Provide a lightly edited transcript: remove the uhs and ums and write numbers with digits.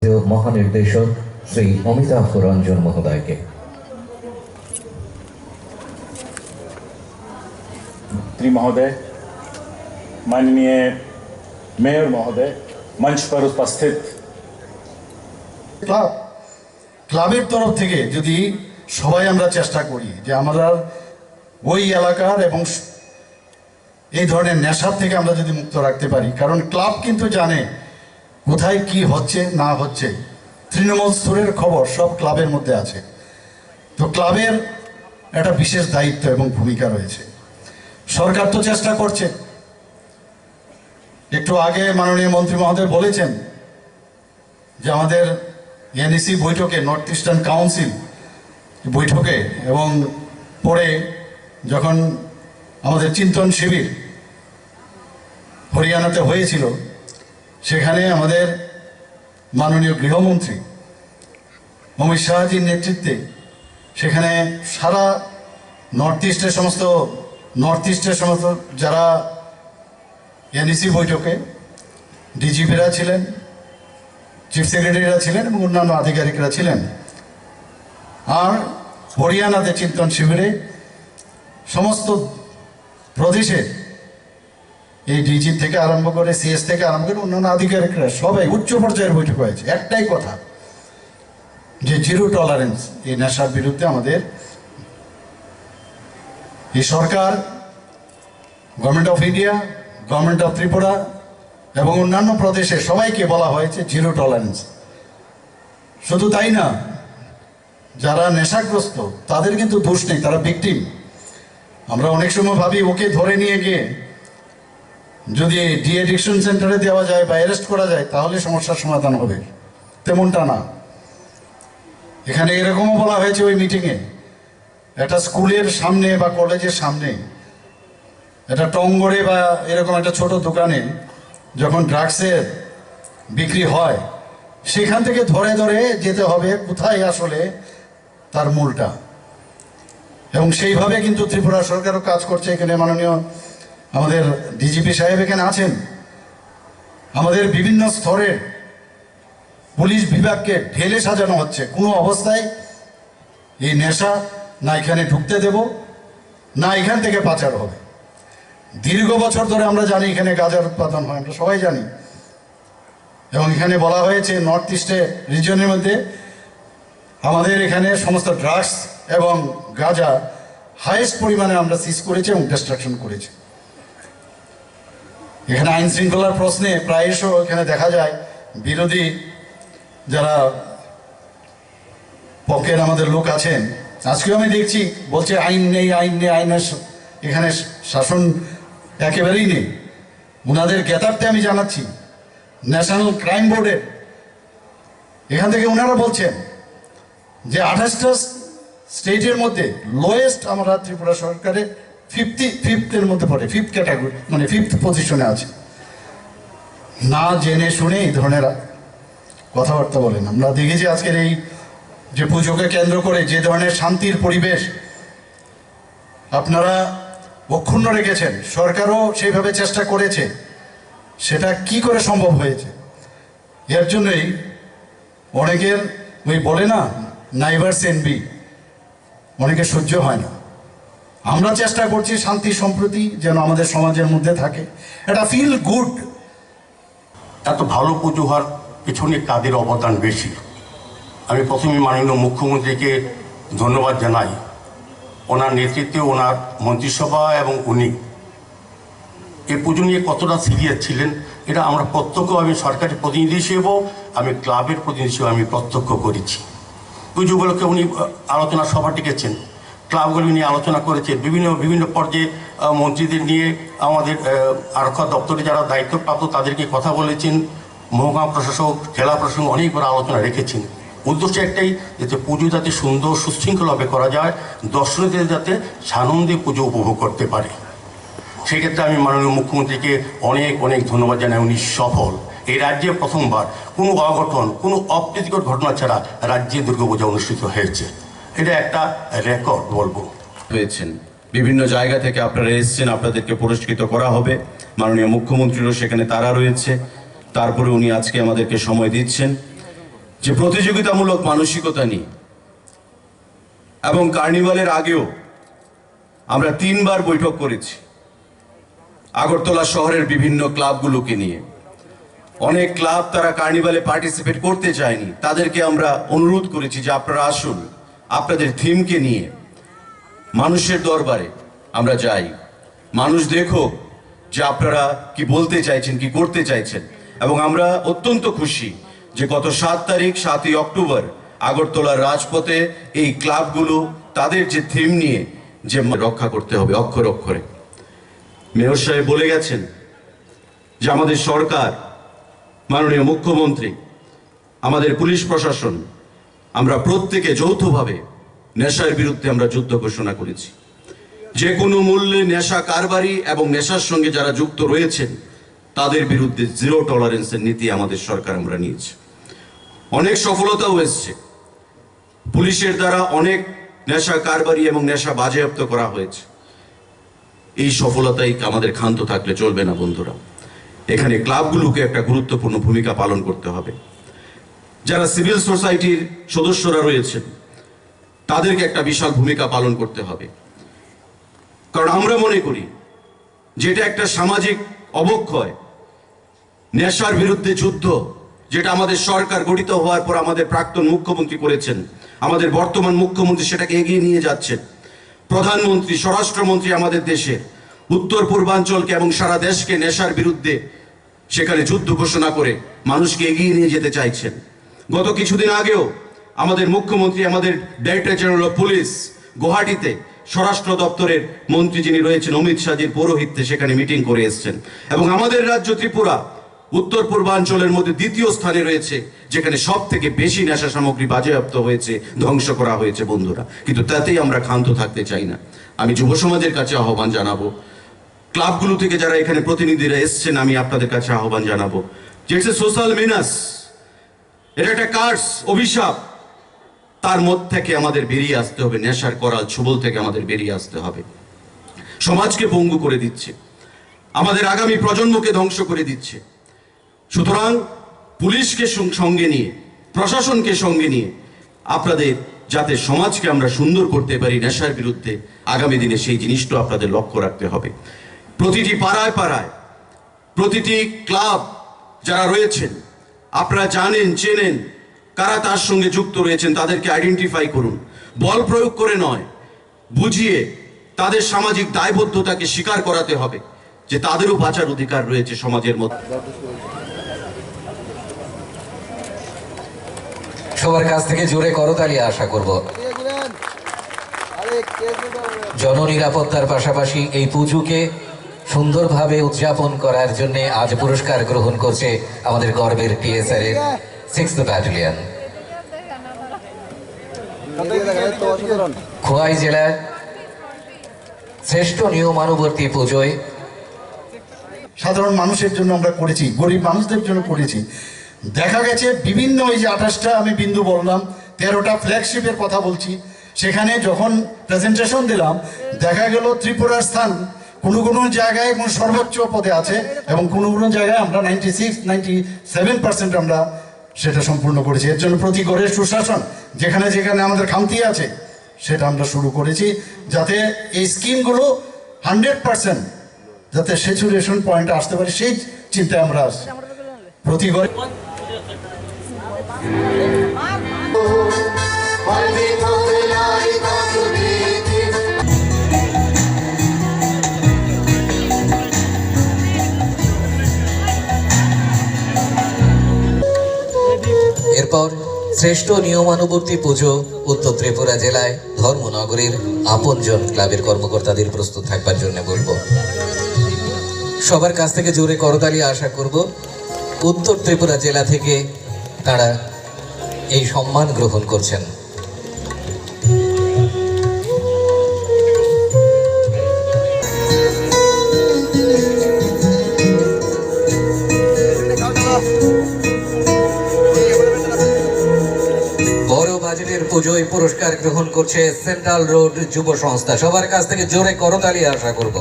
महानिर्देशक श्री अमिताभ रंजन महोदय के मंत्री महोदय, माननीय मेयर महोदय, मंच पर उपस्थित ক্লাবের তরফ থেকে যদি সবাই আমরা চেষ্টা করি যে আমরা ওই এলাকার এবং এই ধরনের নেশার থেকে আমরা যদি মুক্ত রাখতে পারি, কারণ ক্লাব কিন্তু জানে কোথায় কি হচ্ছে না হচ্ছে, তৃণমূল স্তরের খবর সব ক্লাবের মধ্যে আছে। তো ক্লাবের একটা বিশেষ দায়িত্ব এবং ভূমিকা রয়েছে। সরকার তো চেষ্টা করছে। একটু আগে মাননীয় মন্ত্রী মহোদয় বলেছেন যে আমাদের এনইসি বৈঠকে, নর্থ ইস্টার্ন কাউন্সিল বৈঠকে এবং পরে যখন আমাদের চিন্তন শিবির হরিয়ানাতে হয়েছিল, সেখানে আমাদের মাননীয় গৃহমন্ত্রী অমিত শাহজির নেতৃত্বে সেখানে সারা নর্থ ইস্টের সমস্ত যারা এনইসি বৈঠকে ডিজিপিরা ছিলেন, চিফ সেক্রেটারিরা ছিলেন এবং অন্যান্য আধিকারিকরা ছিলেন। আর হরিয়ানাতে চিন্তন শিবিরে সমস্ত প্রদেশের এই ডিজি থেকে আরম্ভ করে সিএস থেকে আরম্ভ করে অন্যান্য আধিকারিকরা সবাই উচ্চ পর্যায়ের বৈঠক হয়েছে। একটাই কথা, যে জিরো টলারেন্স এই নেশার বিরুদ্ধে আমাদের এই সরকার, government of India, government of Tripura এবং অন্যান্য প্রদেশে সবাইকে বলা হয়েছে জিরো টলারেন্স। শুধু তাই না, যারা নেশাগ্রস্ত তাদের কিন্তু দোষ নেই, তারা ভিকটিম। আমরা অনেক সময় ভাবি ওকে ধরে নিয়ে গিয়ে যদি ডি অ্যাডিকশন সেন্টারে দেওয়া যায় বা অ্যারেস্ট করা যায় তাহলে সমস্যার সমাধান হবে, তেমনটা না। এখানে এরকমও বলা হয়েছে ওই মিটিংয়ে, একটা স্কুলের সামনে বা কলেজের সামনে একটা টঙ্গরে বা এরকম একটা ছোট দোকানে যখন ড্রাগসের বিক্রি হয়, সেখান থেকে ধরে ধরে যেতে হবে কোথায় আসলে তার মূলটা। এবং সেইভাবে কিন্তু ত্রিপুরা সরকারও কাজ করছে। এখানে মাননীয় আমাদের ডিজিপি সাহেব এখানে আছেন। আমাদের বিভিন্ন স্তরের পুলিশ বিভাগকে ঢেলে সাজানো হচ্ছে, কোনো অবস্থায় এই নেশা না এখানে ঢুকতে দেব, না এখান থেকে পাচার হবে। দীর্ঘ বছর ধরে আমরা জানি এখানে গাঁজার উৎপাদন হয়, আমরা সবাই জানি। এবং এখানে বলা হয়েছে নর্থ ইস্টে রিজনের মধ্যে আমাদের এখানে সমস্ত ড্রাগস এবং গাঁজা হাইয়েস্ট পরিমাণে আমরা সিজ করেছি এবং ডিস্ট্রাকশন করেছি। এখানে আইন শৃঙ্খলার প্রশ্নে প্রায়শই এখানে দেখা যায় বিরোধী যারা পক্ষের আমাদের লোক আছেন, আজকেও আমি দেখছি বলছে আইন নেই, আইন নেই, আইনের এখানে শাসন একেবারেই নেই। ওনাদের জ্ঞাতার্থে আমি জানাচ্ছি, ন্যাশনাল ক্রাইম বোর্ডের এখান থেকে ওনারা বলছেন যে 28টা স্টেটের মধ্যে লোয়েস্ট আমরা ত্রিপুরা সরকারের 55th মধ্যে পড়ে, 5th ক্যাটাগরি, মানে 5th পজিশনে আছে। না জেনে শুনে এই ধরনের কথাবার্তা বলেন। আমরা দেখেছি আজকের এই যে পুজোকে কেন্দ্র করে যে ধরনের শান্তির পরিবেশ আপনারা অক্ষুণ্ণ রেখেছেন, সরকারও সেইভাবে চেষ্টা করেছে, সেটা কি করে সম্ভব হয়েছে? এর জন্যই অনেকের ওই বলে না নাইভার্স এনভি, অনেকে সহ্য হয় না। আমরা চেষ্টা করছি শান্তি সম্প্রীতি যেন আমাদের সমাজের মধ্যে থাকে, এটা ফিল গুড। এত ভালো পুজো হওয়ার পেছনে কাদের অবদান বেশি? আমি প্রথমে মাননীয় মুখ্যমন্ত্রীকে ধন্যবাদ জানাই। ওনার নেতৃত্বে ওনার মন্ত্রিসভা এবং উনি এই পুজো নিয়ে কতটা সিরিয়াস ছিলেন, এটা আমরা প্রত্যক্ষ, আমি সরকারি প্রতিনিধি হিসেবেও, আমি ক্লাবের প্রতিনিধি হিসেবে আমি প্রত্যক্ষ করেছি। পুজো উপলক্ষে উনি আলোচনা সভা ডেকেছেন, ক্লাবগুলি নিয়ে আলোচনা করেছেন, বিভিন্ন পর্যায়ে মন্ত্রীদের নিয়ে আমাদের আরক্ষা দপ্তরে যারা দায়িত্বপ্রাপ্ত তাদেরকে কথা বলেছেন, মহকুমা প্রশাসক, জেলা প্রশাসক অনেকবার আলোচনা রেখেছেন। উদ্দেশ্য একটাই, যাতে পুজো যাতে সুন্দর সুশৃঙ্খলভাবে করা যায়, দর্শনার্থীদের যাতে সানন্দে পুজো উপভোগ করতে পারে। সেক্ষেত্রে আমি মাননীয় মুখ্যমন্ত্রীকে অনেক অনেক ধন্যবাদ জানাই। উনি সফল। এই রাজ্যে প্রথমবার কোনো অঘটন, কোনো অপ্রীতিকর ঘটনা ছাড়া রাজ্যে দুর্গাপূজা অনুষ্ঠিত হয়েছে। এটা একটা রেকর্ড বলবো। হয়েছেন বিভিন্ন জায়গা থেকে আপনারা এসেছেন, আপনাদেরকে পুরস্কৃত করা হবে। মাননীয় মুখ্যমন্ত্রীরও সেখানে তারা রয়েছে, তারপরে উনি আজকে আমাদেরকে সময় দিচ্ছেন। যে প্রতিযোগিতামূলক মানসিকতা নিয়ে এবং কার্নিভালের আগেও আমরা 3 বার বৈঠক করেছি আগরতলা শহরের বিভিন্ন ক্লাবগুলোকে নিয়ে। অনেক ক্লাব তারা কার্নিভালে পার্টিসিপেট করতে চায়নি, তাদেরকে আমরা অনুরোধ করেছি যে আপনারা আসুন, আপনাদের থিমকে নিয়ে মানুষের দরবারে আমরা যাই, মানুষ দেখো যে আপনারা কি বলতে চাইছেন, কি করতে চাইছেন। এবং আমরা অত্যন্ত খুশি যে গত 7 তারিখ 7ই অক্টোবর আগরতলার রাজপথে এই ক্লাবগুলো তাদের যে থিম নিয়ে যে রক্ষা করতে হবে অক্ষর অক্ষরে। মেয়র সাহেব বলে গেছেন যে আমাদের সরকার, মাননীয় মুখ্যমন্ত্রী, আমাদের পুলিশ প্রশাসন, আমরা প্রত্যেকে যৌথভাবে নেশার বিরুদ্ধে আমরা যুদ্ধ ঘোষণা করেছি। যে কোনো মূল্যে নেশা কারবারি এবং নেশার সঙ্গে যারা যুক্ত রয়েছেন তাদের বিরুদ্ধে 0 টলারেন্সের নীতি আমাদের সরকার আমরা নিয়েছি। অনেক সফলতাও এসছে, পুলিশের দ্বারা অনেক নেশা কারবারি এবং নেশা বাজেয়াপ্ত করা হয়েছে। এই সফলতাই আমাদের ক্ষান্ত থাকলে চলবে না বন্ধুরা, এখানে ক্লাবগুলোকে একটা গুরুত্বপূর্ণ ভূমিকা পালন করতে হবে। যারা সিভিল সোসাইটির সদস্যরা রয়েছেন তাদেরকে একটা বিশাল ভূমিকা পালন করতে হবে, কারণ আমরা মনে করি যেটা একটা সামাজিক অবক্ষয়, নেশার বিরুদ্ধে যুদ্ধ, যেটা আমাদের সরকার গঠিত হওয়ার পর আমাদের প্রাক্তন মুখ্যমন্ত্রী করেছেন, আমাদের বর্তমান মুখ্যমন্ত্রী সেটাকে এগিয়ে নিয়ে যাচ্ছেন। প্রধানমন্ত্রী, স্বরাষ্ট্রমন্ত্রী আমাদের দেশের উত্তর পূর্বাঞ্চলকে এবং সারা দেশকে নেশার বিরুদ্ধে সেখানে যুদ্ধ ঘোষণা করে মানুষকে এগিয়ে নিয়ে যেতে চাইছেন। গত কিছুদিন আগেও আমাদের মুখ্যমন্ত্রী, আমাদের ডাইরেক্টর জেনারেল অফ পুলিশ গুয়াহাটিতে স্বরাষ্ট্র দপ্তরের মন্ত্রী যিনি রয়েছেন অমিত শাহজির পৌরোহিত্যে সেখানে মিটিং করে এসেছেন। এবং আমাদের রাজ্য ত্রিপুরা উত্তর পূর্বাঞ্চলের মধ্যে 2য় স্থানে রয়েছে, যেখানে সব থেকে বেশি নেশা সামগ্রী বাজেয়াপ্ত হয়েছে, ধ্বংস করা হয়েছে বন্ধুরা। কিন্তু তাতেই আমরা ক্ষান্ত থাকতে চাই না। আমি যুব সমাজের কাছে আহ্বান জানাবো, ক্লাবগুলো থেকে যারা এখানে প্রতিনিধিরা এসছেন, আমি আপনাদের কাছে আহ্বান জানাবো যে ইটস এ সোশ্যাল মিনাস, এটা একটা কার্স, অভিশাপ। তার মধ্যে থেকে আমাদের বেরিয়ে আসতে হবে, নেশার করাল ছবল থেকে আমাদের বেরিয়ে আসতে হবে। সমাজকে পঙ্গু করে দিচ্ছে, আমাদের আগামী প্রজন্মকে ধ্বংস করে দিচ্ছে। সুতরাং পুলিশকে সঙ্গে নিয়ে, প্রশাসনকে সঙ্গে নিয়ে আপনাদের যাতে সমাজকে আমরা সুন্দর করতে পারি নেশার বিরুদ্ধে, আগামী দিনে সেই জিনিসটা আপনাদের লক্ষ্য রাখতে হবে। প্রতিটি পাড়ায় পাড়ায়, প্রতিটি ক্লাব যারা রয়েছেন, আপনারা জানেন, চেনেন কারা তার সঙ্গে যুক্ত রয়েছেন, তাদেরকে আইডেন্টিফাই করুন। বল প্রয়োগ করে নয়, বুঝিয়ে তাদের সামাজিক দায়বদ্ধতাকে স্বীকার করাতে হবে যে তাদেরও বাঁচার অধিকার রয়েছে সমাজের মধ্যে। সবার কাছ থেকে জোরে করতালি আশা করব। জননিরাপত্তার পাশাপাশি এই পুজোকে সুন্দরভাবে উদযাপন করার জন্য আজ পুরস্কার গ্রহণ করছে আমাদের গর্বের টিএসআর এর 6th ব্যাটালিয়ন। খোয়াই জেলার শ্রেষ্ঠ নিয়মানুবর্তী পুজোয় সাধারণ মানুষের জন্য আমরা করেছি, গরিব মানুষদের জন্য করেছি। দেখা গেছে বিভিন্ন ওই যে 28টা আমি বিন্দু বললাম, 13টা ফ্ল্যাগশিপের কথা বলছি, সেখানে যখন প্রেজেন্টেশন দিলাম দেখা গেল ত্রিপুরার স্থান কোনো কোনো জায়গায় কোনো সর্বোচ্চ পদে আছে এবং কোনো কোনো জায়গায় আমরা 96-97% আমরা সেটা সম্পূর্ণ করেছি। এর জন্য প্রতি ঘরের সুশাসন, যেখানে যেখানে আমাদের খামতি আছে সেটা আমরা শুরু করেছি, যাতে এই স্কিমগুলো 100% যাতে স্যাচুরেশন পয়েন্টে আসতে পারে সেই চিন্তায় আমরা আসছি। প্রতি ঘরে এরপর শ্রেষ্ঠ নিয়মানুবর্তী পুজো উত্তর ত্রিপুরা জেলায় ধর্মনগরের আপনজন ক্লাবের কর্মকর্তাদের প্রস্তুত থাকবার জন্য বলবো। সবার কাছ থেকে জোরে করতালি আশা করব। উত্তর ত্রিপুরা জেলা থেকে তারা এই সম্মান গ্রহণ করছেন। বড় বাজেটের পুজোয় পুরস্কার গ্রহণ করছে সেন্ট্রাল রোড যুব সংস্থা। সবার কাছ থেকে জোরে করতালি আশা করব।